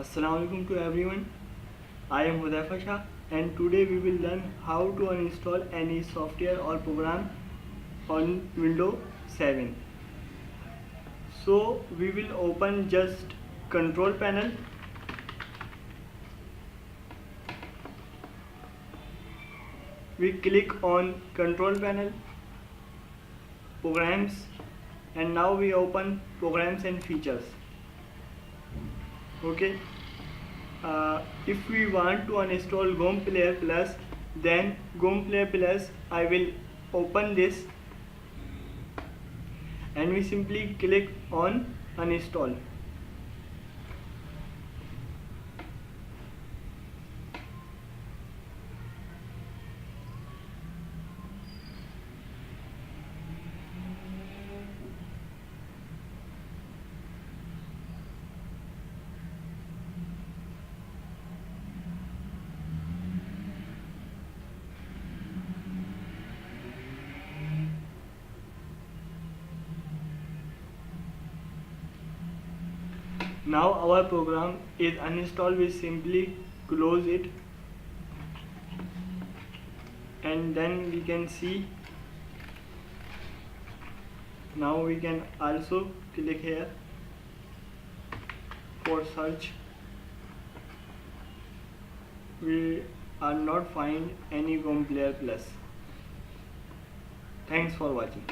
Assalamualaikum to everyone. I am Huzaifa and today we will learn how to uninstall any software or program on Windows 7. So we will open just control panel. We click on control panel, programs, and now we open programs and features. Okay. If we want to uninstall GOM Player Plus, then GOM Player Plus, I will open this and we simply click on uninstall. Now our program is uninstalled. We simply close it and then we can see. Now we can also click here for search. We are not find any GOM Player Plus. Thanks for watching.